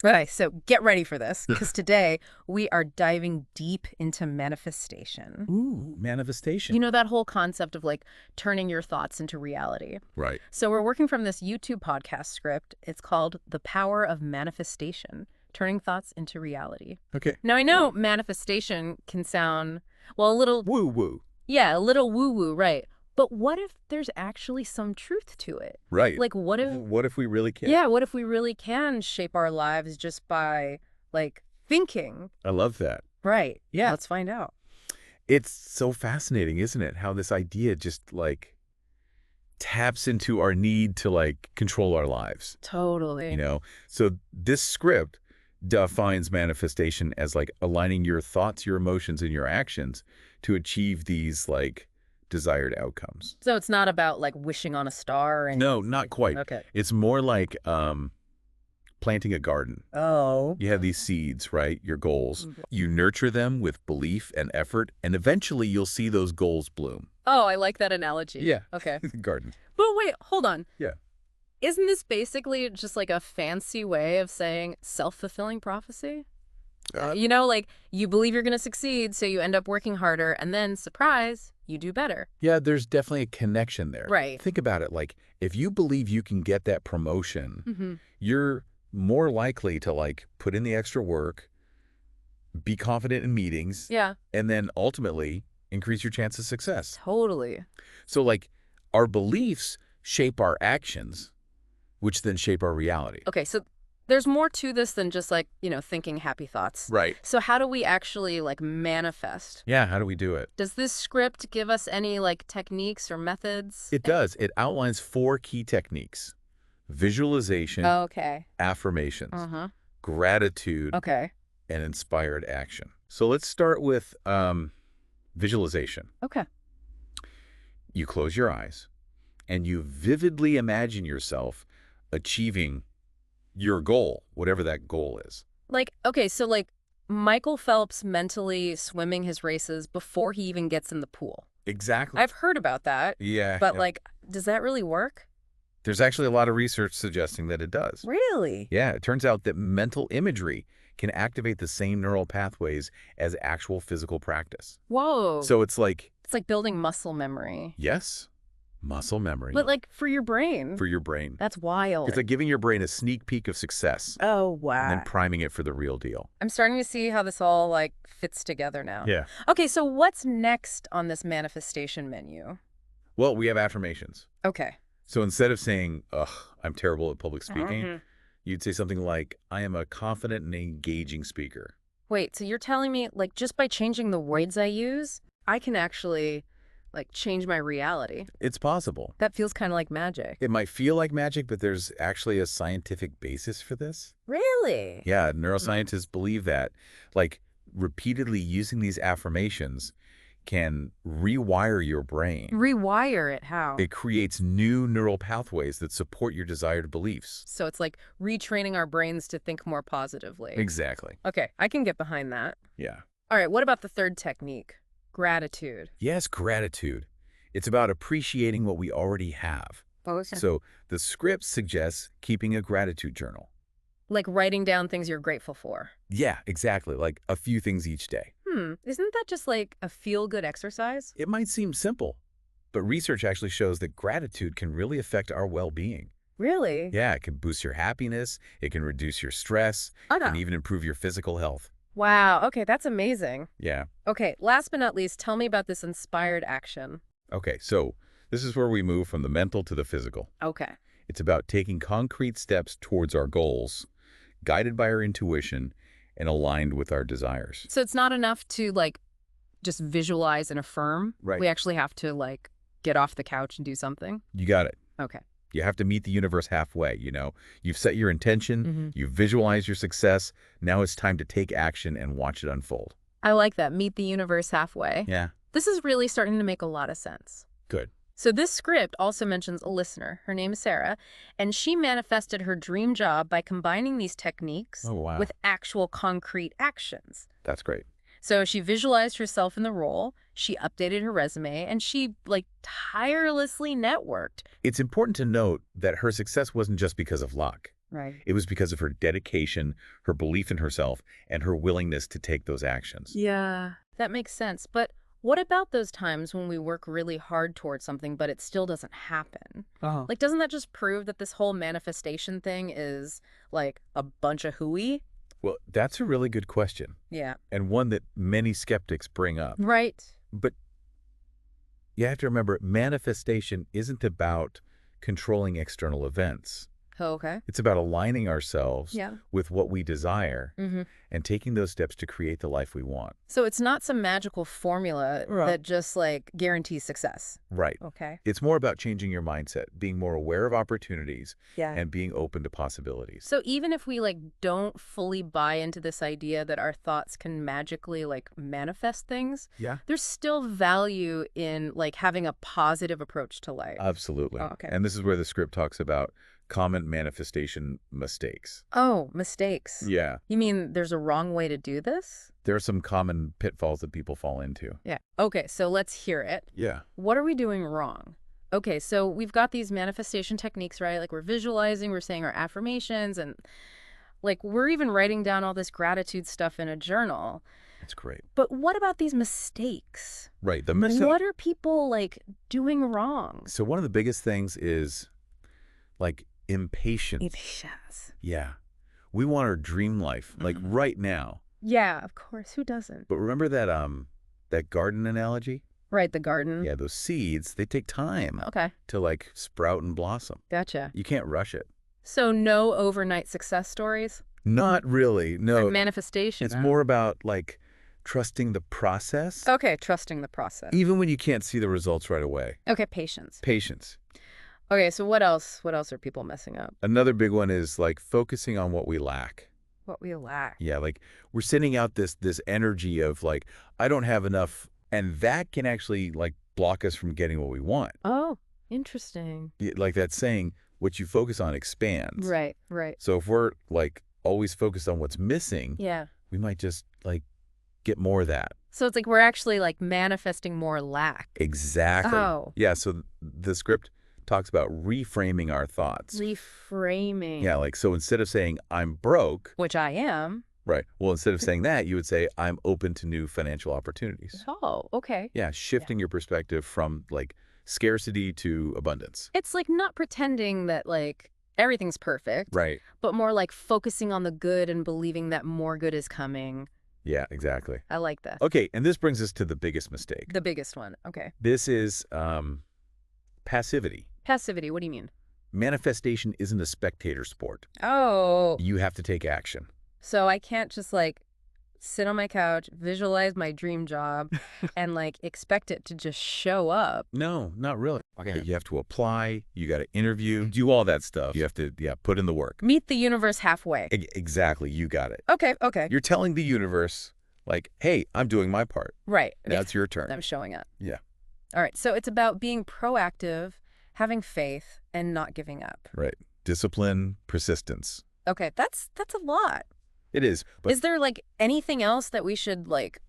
Okay, so get ready for this, because today we are diving deep into manifestation. Ooh, manifestation. You know, that whole concept of like turning your thoughts into reality. Right. So we're working from this YouTube podcast script. It's called The Power of Manifestation, Turning Thoughts into Reality. Okay. Now, I know manifestation can sound, well, a little, Woo-woo. yeah, a little woo-woo, right? But what if there's actually some truth to it? Right. Like, what if we really can? yeah, what if we really can shape our lives just by, like, thinking? I love that. Right. Yeah. Let's find out. It's so fascinating, isn't it? How this idea just, like, taps into our need to, like, control our lives. Totally. You know? So this script defines manifestation as, like, aligning your thoughts, your emotions, and your actions to achieve these, like, desired outcomes. So it's not about, like, wishing on a star and... No, not quite. Okay. It's more like planting a garden. Oh. You have these seeds, right? Your goals. You nurture them with belief and effort, and eventually you'll see those goals bloom. Oh, I like that analogy. Yeah. Okay. Garden. But wait, hold on. Yeah. Isn't this basically just like a fancy way of saying self-fulfilling prophecy? You know, like, you believe you're going to succeed, so you end up working harder, and then, surprise, you do better. Yeah, there's definitely a connection there. Right. Think about it. Like, if you believe you can get that promotion, you're more likely to, like, put in the extra work, be confident in meetings, Yeah. and then ultimately increase your chance of success. Totally. So, like, our beliefs shape our actions, which then shape our reality. Okay, so there's more to this than just, like, you know, thinking happy thoughts. Right. So how do we actually, like, manifest? Yeah, how do we do it? Does this script give us any, like, techniques or methods? It does. It outlines 4 key techniques: visualization, Okay. affirmations, Uh-huh. gratitude, Okay. and inspired action. So let's start with visualization. Okay. You close your eyes and you vividly imagine yourself achieving your goal, whatever that goal is. Like, okay, so, like, Michael Phelps mentally swimming his races before he even gets in the pool. Exactly. I've heard about that. Yeah. But, yeah. like, does that really work? There's actually a lot of research suggesting that it does. Really? Yeah, it turns out that mental imagery can activate the same neural pathways as actual physical practice. Whoa. So it's like building muscle memory. yes, muscle memory. But, like, for your brain. For your brain. That's wild. It's like giving your brain a sneak peek of success Oh, wow. and then priming it for the real deal. I'm starting to see how this all, like, fits together now. Yeah. Okay, so what's next on this manifestation menu? Well, we have affirmations. Okay. So instead of saying, ugh, I'm terrible at public speaking, you'd say something like, I am a confident and engaging speaker. Wait, so you're telling me, like, just by changing the words I use, I can actually, like, change my reality? It's possible. That feels kind of like magic. It might feel like magic, but there's actually a scientific basis for this. Really? Yeah, neuroscientists believe that. Like, repeatedly using these affirmations can rewire your brain. Rewire it, how? It creates new neural pathways that support your desired beliefs. So it's like retraining our brains to think more positively. Exactly. Okay, I can get behind that. Yeah. All right, what about the third technique? Gratitude. Yes, gratitude. It's about appreciating what we already have. So the script suggests keeping a gratitude journal. Like writing down things you're grateful for. Yeah, exactly. Like a few things each day. Isn't that just like a feel-good exercise? It might seem simple, but research actually shows that gratitude can really affect our well-being. Really? Yeah, it can boost your happiness, it can reduce your stress, and even improve your physical health. Wow, okay, that's amazing. Yeah. Okay, last but not least, tell me about this inspired action. Okay, so this is where we move from the mental to the physical. Okay. It's about taking concrete steps towards our goals, guided by our intuition and aligned with our desires. So it's not enough to, like, just visualize and affirm? Right. We actually have to, like, get off the couch and do something? You got it. Okay. You have to meet the universe halfway, you know? You've set your intention, you've visualized your success, now it's time to take action and watch it unfold. I like that. Meet the universe halfway. Yeah. This is really starting to make a lot of sense. Good. So this script also mentions a listener. Her name is Sarah, and she manifested her dream job by combining these techniques with actual concrete actions. That's great. So she visualized herself in the role, she updated her resume, and she, like, tirelessly networked. It's important to note that her success wasn't just because of luck. Right. It was because of her dedication, her belief in herself, and her willingness to take those actions. Yeah, that makes sense. But what about those times when we work really hard towards something, but it still doesn't happen? Oh. Like, doesn't that just prove that this whole manifestation thing is like a bunch of hooey? Well, that's a really good question, Yeah. and one that many skeptics bring up. Right. But you have to remember, manifestation isn't about controlling external events. Okay. It's about aligning ourselves Yeah. with what we desire Mm-hmm. and taking those steps to create the life we want. So it's not some magical formula Right. that just like guarantees success. Right. Okay. It's more about changing your mindset, being more aware of opportunities, Yeah. and being open to possibilities. So even if we like don't fully buy into this idea that our thoughts can magically like manifest things, Yeah. there's still value in like having a positive approach to life. Absolutely. Oh, okay. And this is where the script talks about common manifestation mistakes. Oh, mistakes. Yeah. You mean there's a wrong way to do this? There are some common pitfalls that people fall into. Yeah. Okay, so let's hear it. Yeah. What are we doing wrong? Okay, so we've got these manifestation techniques, right? Like we're visualizing, we're saying our affirmations, and like we're even writing down all this gratitude stuff in a journal. That's great. But what about these mistakes? Right. What are people like doing wrong? So one of the biggest things is like impatience. Impatience. Yeah. We want our dream life, like right now. Yeah, of course. Who doesn't? But remember that garden analogy? Right, the garden. Yeah, those seeds, they take time Okay, to like sprout and blossom. gotcha. You can't rush it. So no overnight success stories? Not really. No. Or manifestation? It's more about like trusting the process, Okay, trusting the process. even when you can't see the results right away. Okay, patience. Patience. Okay, so what else? What else are people messing up? Another big one is like focusing on what we lack. What we lack. Yeah, like we're sending out this energy of like, I don't have enough, and that can actually like block us from getting what we want. Oh, interesting. Like that saying, what you focus on expands. Right, right. So if we're like always focused on what's missing, Yeah. we might just like get more of that. So it's like we're actually like manifesting more lack. Exactly. Oh. Yeah, so the script talks about reframing our thoughts. Reframing. Yeah, like so instead of saying I'm broke, Which I am. right. Well, instead of saying that, you would say I'm open to new financial opportunities. Oh, okay. Yeah, shifting your perspective from like scarcity to abundance. It's like not pretending that like everything's perfect, Right. but more like focusing on the good and believing that more good is coming. Yeah, exactly. I like that. Okay, and this brings us to the biggest mistake. The biggest one. Okay. This is passivity. Passivity. What do you mean? Manifestation isn't a spectator sport. Oh. You have to take action. So I can't just like sit on my couch, visualize my dream job, and like expect it to just show up. No, not really. Okay. You have to apply, you got to interview, do all that stuff. You have to, put in the work. Meet the universe halfway. Exactly, you got it. Okay, okay. You're telling the universe, like, hey, I'm doing my part. Right. Now it's your turn. I'm showing up. Yeah. All right. So it's about being proactive, having faith, and not giving up. Right. Discipline, persistence. Okay, that's a lot. It is. But Is there like anything else that we should like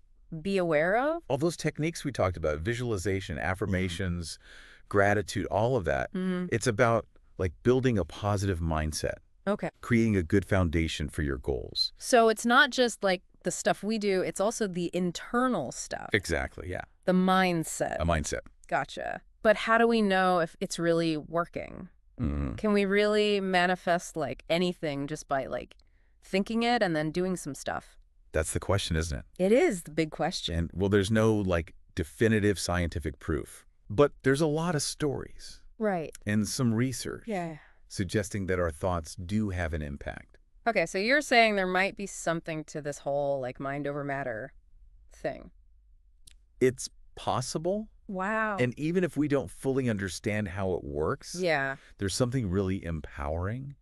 be aware of? all those techniques we talked about, visualization, affirmations, gratitude, all of that, Mm-hmm. it's about like building a positive mindset, Okay. creating a good foundation for your goals. So it's not just like the stuff we do, it's also the internal stuff, Exactly, yeah. the mindset. A mindset. Gotcha. But how do we know if it's really working? Mhm. Can we really manifest like anything just by like thinking it and then doing some stuff? That's the question, isn't it? It is the big question. And well, there's no like definitive scientific proof, but there's a lot of stories Right. and some research Yeah. suggesting that our thoughts do have an impact. Okay, so you're saying there might be something to this whole like mind over matter thing. It's possible. Wow. And even if we don't fully understand how it works, Yeah. there's something really empowering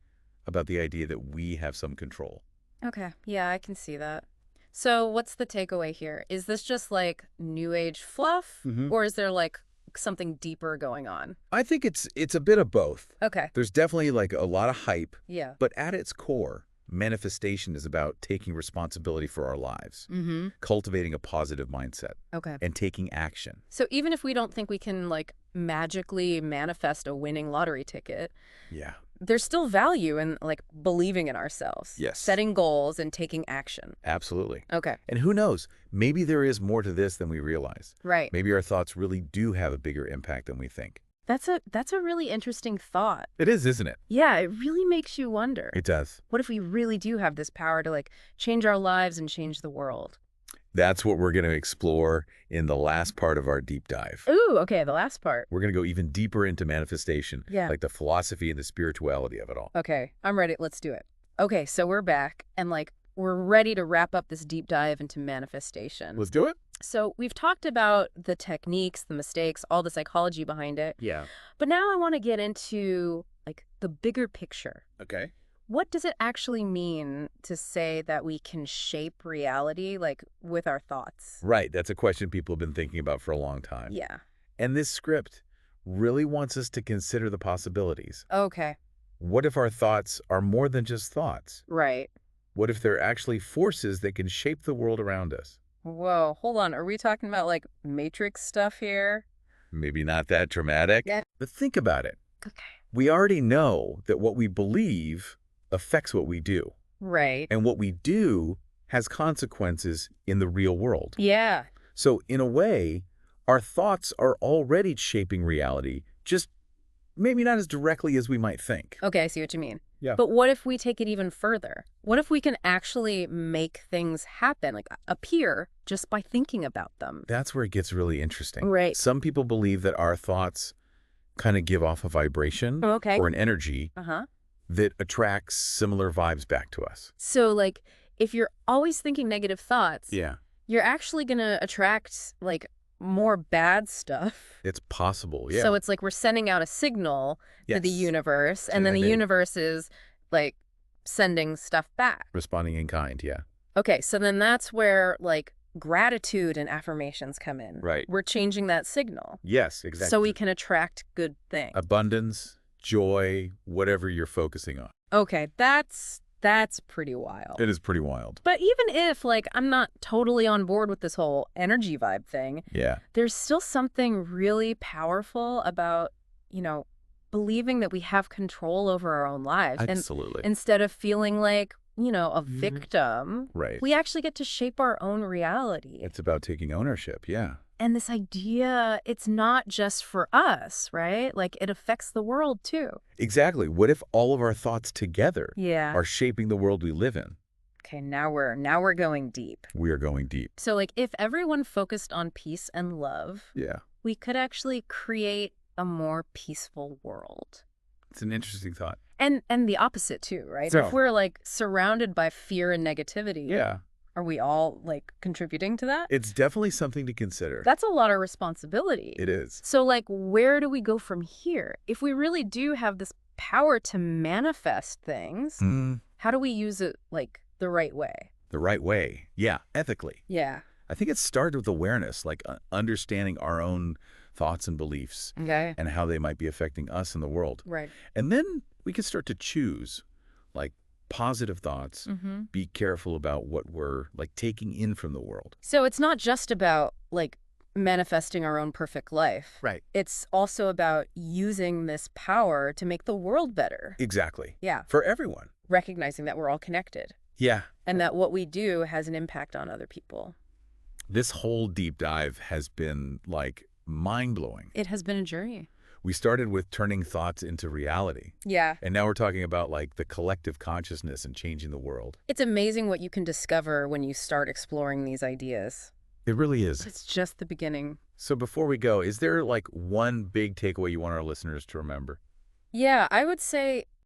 about the idea that we have some control. Okay. Yeah, I can see that. So what's the takeaway here? Is this just like new age fluff Mhm. or is there like something deeper going on? I think it's a bit of both. Okay. There's definitely like a lot of hype, Yeah. but at its core, manifestation is about taking responsibility for our lives, Mm-hmm. cultivating a positive mindset, Okay. and taking action. So even if we don't think we can like magically manifest a winning lottery ticket, Yeah. there's still value in, like, believing in ourselves. Yes. Setting goals and taking action. Absolutely. Okay. And who knows? Maybe there is more to this than we realize. Right. Maybe our thoughts really do have a bigger impact than we think. That's a really interesting thought. It is, isn't it? Yeah, it really makes you wonder. It does. What if we really do have this power to, like, change our lives and change the world? That's what we're going to explore in the last part of our deep dive. Ooh, okay, the last part. We're going to go even deeper into manifestation, Yeah. like the philosophy and the spirituality of it all. Okay, I'm ready. Let's do it. Okay, so we're back, and, like, we're ready to wrap up this deep dive into manifestation. Let's do it. So we've talked about the techniques, the mistakes, all the psychology behind it. Yeah. But now I want to get into, like, the bigger picture. Okay. What does it actually mean to say that we can shape reality, like, with our thoughts? Right. That's a question people have been thinking about for a long time. Yeah. And this script really wants us to consider the possibilities. Okay. What if our thoughts are more than just thoughts? Right. What if they're actually forces that can shape the world around us? Whoa, hold on. Are we talking about, like, Matrix stuff here? Maybe not that dramatic. Yeah. But think about it. Okay. We already know that what we believe affects what we do. Right. And what we do has consequences in the real world. Yeah. So in a way, our thoughts are already shaping reality, just maybe not as directly as we might think. Okay, I see what you mean. Yeah. But what if we take it even further? What if we can actually make things happen, like appear, just by thinking about them? That's where it gets really interesting. Right. Some people believe that our thoughts kind of give off a vibration Okay. or an energy Uh-huh. that attracts similar vibes back to us. So, like, if you're always thinking negative thoughts, Yeah. you're actually going to attract, like, more bad stuff. It's possible, yeah. So it's like we're sending out a signal to the Yes. universe, and then the And they- universe is, like, sending stuff back. Responding in kind, yeah. Okay, so then that's where, like, gratitude and affirmations come in. Right. We're changing that signal. Yes, exactly. So we can attract good things. Abundance, joy, whatever you're focusing on. Okay, that's pretty wild. It is pretty wild. But even if, like, I'm not totally on board with this whole energy vibe thing, Yeah. there's still something really powerful about, you know, believing that we have control over our own lives. Absolutely. And instead of feeling like, you know, a victim, Right. we actually get to shape our own reality. It's about taking ownership, yeah. And this idea, it's not just for us, right? Like, it affects the world too. Exactly. What if all of our thoughts together Yeah. are shaping the world we live in? Okay, now we're going deep. We are going deep. So, like, if everyone focused on peace and love, Yeah. we could actually create a more peaceful world. It's an interesting thought. And the opposite too, right? So- If we're, like, surrounded by fear and negativity, Yeah. are we all, like, contributing to that? It's definitely something to consider. That's a lot of responsibility. It is. So, like, where do we go from here? If we really do have this power to manifest things, how do we use it, like, the right way? The right way. Yeah. Ethically. Yeah. I think it started with awareness, like understanding our own thoughts and beliefs Okay. and how they might be affecting us in the world. Right. And then we can start to choose, like, positive thoughts. Mm-hmm. Be careful about what we're, like, taking in from the world. So it's not just about, like, manifesting our own perfect life. Right. It's also about using this power to make the world better. Exactly. Yeah. For everyone. Recognizing that we're all connected Yeah. and that what we do has an impact on other people. This whole deep dive has been, like, mind-blowing. It has been a journey. We started with turning thoughts into reality. Yeah. And now we're talking about, like, the collective consciousness and changing the world. It's amazing what you can discover when you start exploring these ideas. It really is. It's just the beginning. So before we go, is there, like, one big takeaway you want our listeners to remember? Yeah, I would say